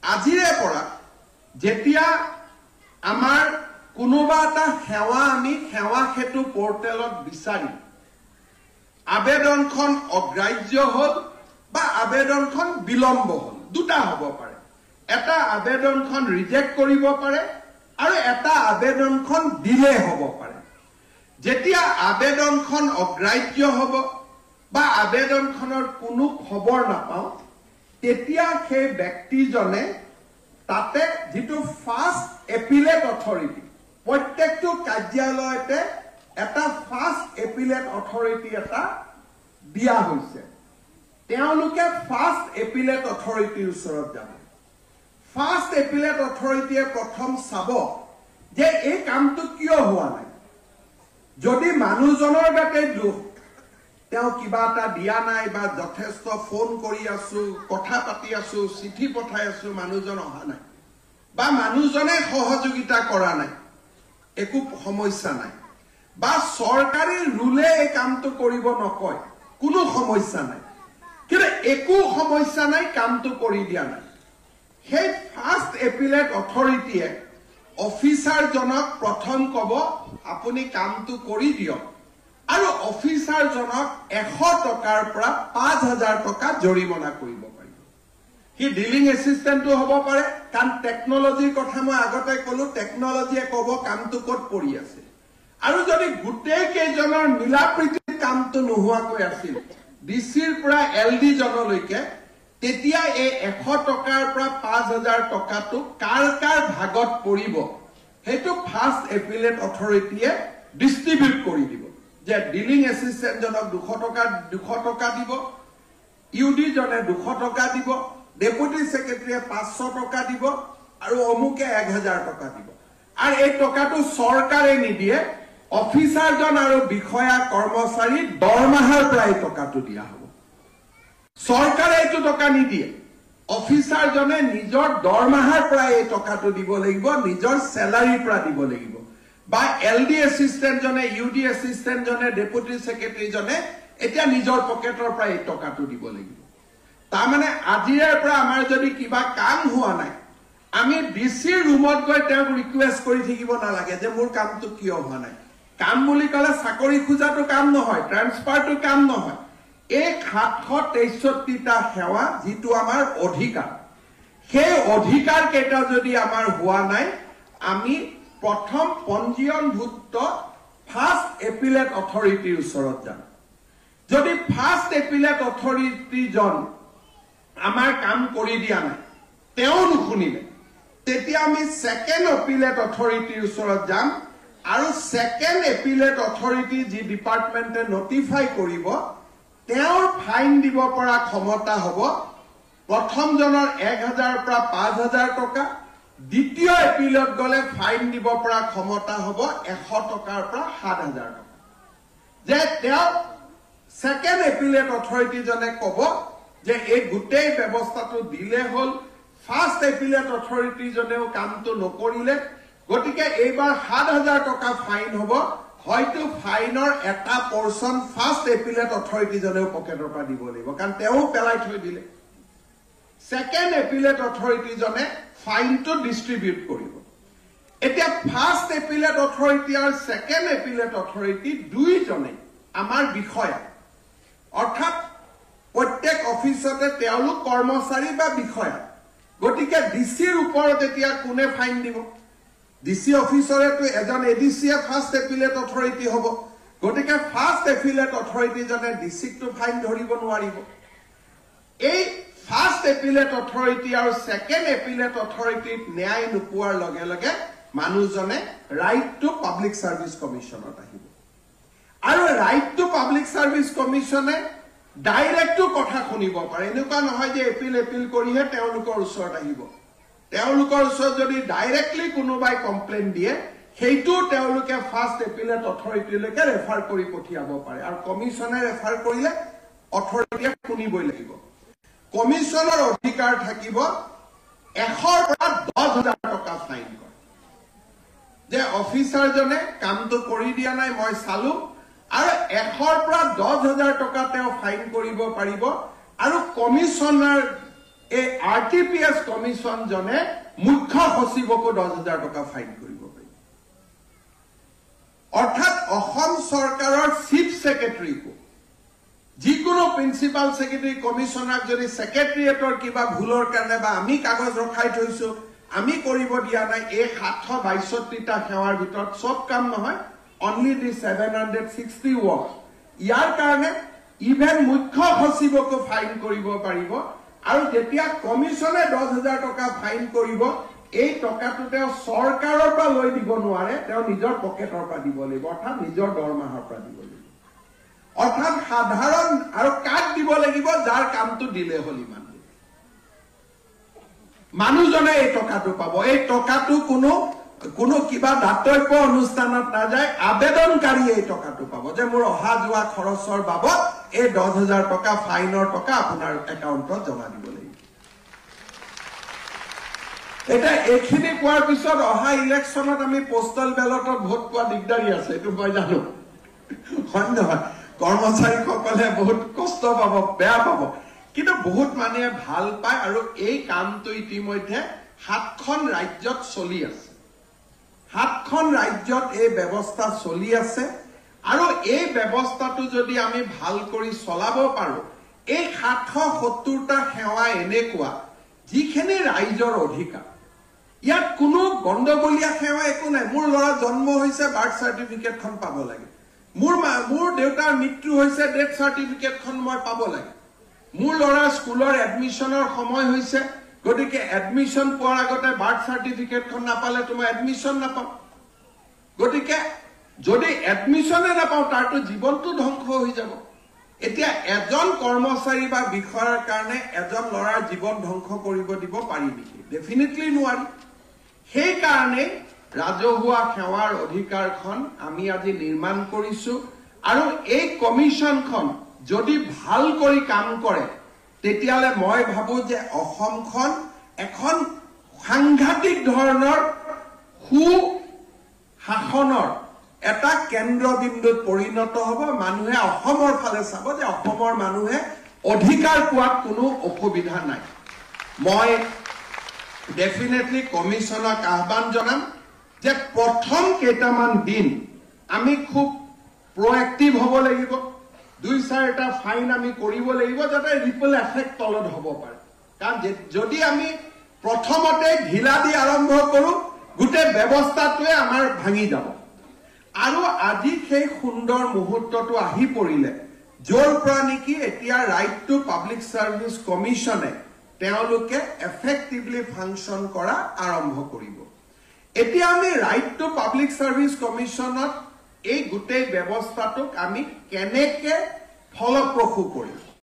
আজিৰে পৰা যেতিয়া আমাৰ কোনোবা এটা সেৱা আমি সেৱা সেতু পোৰ্টেলত বিচাৰি আবেদনখন অগ্ৰাহ্য হল বা আবেদনখন বিলম্ব হল দুটা হ'ব পাৰে এটা আবেদনখন ৰিজেক্ট কৰিব পাৰে আৰু এটা আবেদনখন ডিলে হ'ব পাৰে যেতিয়া আবেদনখন অগ্ৰাহ্য হ'ব বা আবেদনখনৰ কোনো খবৰ নাপাওঁ তেতিয়া সেই ব্যক্তিজনে তাতে যেটো ফাৰ্স্ট এপিলেট অথৰিটি প্ৰত্যেকটো কাৰ্যালয়তে এটা ফাৰ্স্ট এপিলেট অথৰিটি এটা দিয়া হৈছে তেওঁলোকে ফাৰ্স্ট এপিলেট অথৰিটিৰ ওচৰত যাব ফাৰ্স্ট এপিলেট অথৰিটিয়ে প্ৰথম চাব যে এই কামটো কিয় হোৱা নাই যদি মানুহজনৰ গাতে দুখ তেওঁ কিবা এটা দিয়া নাই বা যথেষ্ট ফোন কৰি আছো কথা পাতি আছো চিঠি পঠাই আছো মানুহজন অহা নাই বা মানুহজনে সহযোগিতা কৰা নাই একো সমস্যা নাই বা সৰকাৰী ৰুলে এই কামটো কৰিব নকয় কোনো সমস্যা নাই কিন্তু একো সমস্যা নাই কামটো কৰি দিয়া নাই সেই ফাৰ্স্ট এপিলেট অথৰিটিয়ে অফিচাৰজনক প্ৰথম কব আপুনি কামটো কৰি দিয়ক আৰু অফিচাৰজনক 100 টকাৰ পৰা 5000 টকা জৰিমনা কৰিব পাৰিব হি ডিলিং এসিস্টেন্টটো হ'ব পাৰে কাৰণ টেকনলজিৰ কথা মই আগতে কলো টেকনলজিয়ে কব কামটো ক'ত পৰি আছে আৰু যদি গুটেই কেজনৰ মিলাপ্ৰীতি কামটো নোহোৱাকৈ আছিল ডিসিৰ পৰা এলডি জনলৈকে তেতিয়া এই 100 টকাৰ পৰা 5000 টকাটো কাৰ কাৰ ভাগত পৰিব হেতু ফাৰ্স্ট এপিলেট অথৰিটিয়ে ডিস্ট্ৰিবিউট কৰি দিব যে ডিলিং এসিস্টেন্ট জনক 200 টকা দিব ইউডি জনে 200 টকা দিব ডেপুটি সেক্ৰেটাৰীয়ে 500 টকা দিব আৰু অমুকে 1000 টকা দিব আৰু এই টকাটো সৰকাৰে নিদিয়ে অফিচাৰজন আৰু বিষয়া কৰ্মচাৰী দৰমহাৰ পৰা এই টকাটো দিয়া হ'ব সৰকাৰে এইটো টকা নিদিয়ে অফিচাৰজনে নিজৰ দৰমহাৰ পৰা এই টকাটো দিব লাগিব নিজৰ স্যালাৰিৰ পৰা দিব লাগিব বা এলডি এসিস্টেন্ট জনে ইউডি এসিস্টেন্ট জনে ডেপুটি সেক্ৰেটাৰী জনে এতিয়া নিজৰ পকেটৰ পৰা এই টকাটো দিব লাগিব তাৰ মানে আজিৰ পৰা আমাৰ যদি কিবা কাম হোৱা নাই আমি ডিসি ৰুমত গৈ তেওঁক ৰিকুৱেষ্ট কৰি থাকিব নালাগে যে মোৰ কামটো কিয় হোৱা নাই কাম বুলি কলে চাকৰি খোজাটো কাম নহয় ট্ৰান্সফাৰটো কাম নহয় এই 763টা সেৱা যেটো আমাৰ অধিকাৰ সেই অধিকাৰ কেইটা যদি আমাৰ হোৱা নাই আমি প্ৰথম পঞ্জীয়নভুক্ত ফাৰ্স্ট এপিলেট অথৰিটিৰ ওচৰত যাম যদি ফাৰ্স্ট এপিলেট অথৰিটি জন আমাৰ কাম কৰি দিয়া নাই তেওঁ নুশুনিলে তেতিয়া আমি সেকেন্ড এপিলেট অথৰিটিৰ ওচৰত যাম আৰু সেকেন্ড এপিলেট অথৰিটি যি ডিপাৰ্টমেন্টে নটিফাই কৰিব তেওঁৰ ফাইন দিব পৰা ক্ষমতা হ'ব প্ৰথম জনৰ 1000 পৰা 5000 টকা দ্বিতীয় এপিলেট গলে ফাইন দিব পৰা ক্ষমতা হ'ব 100 টকাৰ পৰা 7000 টকা যে তেওঁ সেকেন্ড এপিলেট অথৰিটি জনে কব যে এই গুটেই ব্যৱস্থাটো দিলে হল ফাৰ্স্ট এপিলেট অথৰিটি জনেও কামটো নকৰিলে গতিকে এইবাৰ 7000 টকা ফাইন হ'ব হয়তো ফাইনৰ এটা পৰ্চন ফাৰ্স্ট এপিলেট অথৰিটি জনেও পকেটৰ পৰা দিব লাগিব কাৰণ তেওঁ পেলাই থৈ দিলে সেকেন্ড এপিলেট অথৰিটি জনে ফাইনটো ডিস্ট্ৰিবিউট কৰিব এতিয়া ফাৰ্স্ট এপিলেট অথৰিটি আৰু সেকেন্ড এপিলেট অথৰিটি দুইজনে আমাৰ বিষয়া অৰ্থাৎ প্ৰত্যেক অফিসতে তেওঁলোক কৰ্মচাৰী বা বিষয়া গতিকে ডিসিৰ ওপৰত এতিয়া কোনে ফাইন দিব ডিসি অফিসৰে তো এজন এডিসিয়ে ফাৰ্স্ট এপিলেট অথৰিটি হ'ব গতিকে ফাৰ্স্ট এপিলেট অথৰিটি জনে ডিসিক তো ফাইন ধৰিব নোৱাৰিব এই ফাৰ্স্ট এপিলেট অথৰিটি আৰু সেকেন্ড এপিলেট অথৰিটিত ন্যায় নোপোৱাৰ লগে লগে মানুহজনে ৰাইট টু পাব্লিক সাৰ্ভিস কমিশনত আহিব আৰু ৰাইট টু পাব্লিক সাৰ্ভিস কমিশনে ডাইৰেক্টটো কথা শুনিব পাৰে এনেকুৱা নহয় যে এপিল কৰিহে তেওঁলোকৰ ওচৰত আহিব তেওঁলোকৰ ওচৰত যদি ডাইৰেক্টলি কোনোবাই কমপ্লেইন দিয়ে সেইটো তেওঁলোকে ফাৰ্স্ট এপিলেট অথৰিটিলৈকে ৰেফাৰ কৰি পঠিয়াব পাৰে আৰু কমিশনে ৰেফাৰ কৰিলে অথৰিটিয়ে শুনিবই লাগিব কমিশনৰ অধিকাৰ থাকিব 100 পৰা 10000 টকা ফাইন কৰে যে অফিচাৰজনে কামটো কৰি দিয়া নাই মই চালু আৰু 100 পৰা 10000 টকা তেওঁ ফাইন কৰিব পাৰিব আৰু কমিশনাৰ এই RTPS কমিশন জনে মুখ্য সচিবকো 10,000 টকা ফাইন কৰিব পাৰি অৰ্থাৎ অসম চৰকাৰৰ চিফ সেক্ৰেটাৰীকো যিকোনো প্ৰিন্সিপাল সেক্ৰেটাৰী কমিশনাৰক যদি সেক্ৰেটাৰিয়েটৰ কিবা ভুলৰ কাৰণে বা আমি কাগজ ৰখাই থৈছো আমি কৰিব দিয়া নাই এই 762টা সেৱাৰ ভিতৰত সব কাম নহয় only the 760 works ইয়াৰ কাৰণে ইভেন মুখ্য সচিবকো ফাইন কৰিব পাৰিব আৰু যেতিয়া কমিশনে 10,000 টকা ফাইন কৰিব এই টকাটো তেওঁ চৰকাৰৰ পৰা লৈ দিব নোৱাৰে তেওঁ নিজৰ পকেটৰ পৰা দিব লাগিব অৰ্থাৎ নিজৰ দৰমহাৰ পৰা দিব লাগিব অৰ্থাৎ সাধাৰণ আৰু কাক দিব লাগিব যাৰ কামটো দিলে হ'ল ইমান মানুহজনে এই টকাটো পাব এই টকাটো কোনো কিবা দাতব্য অনুষ্ঠানত না যায় আবেদনকাৰী এই টকাটো পাব যে মোৰ অহা যোৱা খৰচৰ বাবদ এই 10,000 টকা ফাইনৰ টকা আপোনাৰ একাউণ্টত জমা দিব লাগিব এটা এখিনি কোৱাৰ পিছত অহা ইলেকশ্যনত আমি পোষ্টেল বেলটত ভোট পোৱা দিগদাৰী আছে এটো মই জানো হয় কৰ্মচাৰীসকলে বহুত কষ্ট পাব বেয়া পাব কিন্তু বহুত মানুহে ভাল পায় আৰু এই কামটো ইতিমধ্যে 7খন ৰাজ্যত চলি আছে 7খন ৰাজ্যত এই ব্যৱস্থা চলি আছে আৰু এই ব্যৱস্থাটো যদি আমি ভাল কৰি চলাব পাৰো এই 770টা সেৱা এনেকুৱা যিখিনি ৰাইজৰ অধিকাৰ ইয়াত কোনো গণ্ডগোলীয়া সেৱা একো নাই মোৰ ল'ৰা জন্ম হৈছে বাৰ্থ সাৰ্টিফিকেটখন পাব লাগে মোৰ দেউতাৰ মৃত্যু হৈছে ডেথ সাৰ্টিফিকেটখন মই পাব লাগে মোৰ ল'ৰাৰ স্কুলৰ এডমিশনৰ সময় হৈছে গতিকে এডমিশন পোৱাৰ আগতে বাৰ্থ সাৰ্টিফিকেটখন নাপালে তোমাৰ এডমিশন নাপাও গতিকে যদি এডমিশনে নাপাও তাৰটো জীৱনটো ধ্বংস হৈ যাব এতিয়া এজন কৰ্মচাৰী বা বিষয়াৰ কাৰণে এজন ল'ৰাৰ জীৱন ধ্বংস কৰিব দিব পাৰি নেকি ডেফিনেটলি নোৱাৰি সেই কাৰণে ৰাজহুৱা সেৱাৰ অধিকাৰখন আমি আজি নিৰ্মাণ কৰিছো আৰু এই কমিশনখন যদি ভাল কৰি কাম কৰে তেতিয়ালে মই ভাবো যে অসমখন এখন সাংঘাতিক ধৰণৰ শাসনৰ এটা কেন্দ্ৰবিন্দুত পৰিণত হ'ব মানুহে অসমৰ ফালে চাব যে অসমৰ মানুহে অধিকাৰ পোৱাত কোনো অসুবিধা নাই মই ডেফিনেটলি কমিশনক আহ্বান জনাম যে প্ৰথম কেইটামান দিন আমি খুব প্ৰএক্টিভ হ'ব লাগিব 2-4টা ফাইন আমি কৰিব লাগিব যাতে ৰিপল এফেক্ট তলত হ'ব পাৰে কাৰণ যদি আমি প্ৰথমতে ঢিলা দি আৰম্ভ কৰো গুটে ব্যৱস্থাটোৱে আমাৰ ভাঙি যাব আৰু আজি সেই সুন্দৰ মুহূৰ্তটো আহি পৰিলে জোৰ পৰা নেকি এতিয়া ৰাইট টু পাব্লিক সাৰ্ভিস কমিশনে তেওঁলোকে এফেক্টিভলি ফাংচন কৰা আৰম্ভ কৰিব এতিয়া আমি ৰাইট টু পাব্লিক সাৰ্ভিস কমিশনত এই গুটেই ব্যৱস্থাটোক আমি কেনেকে ফলপ্ৰসূ কৰিম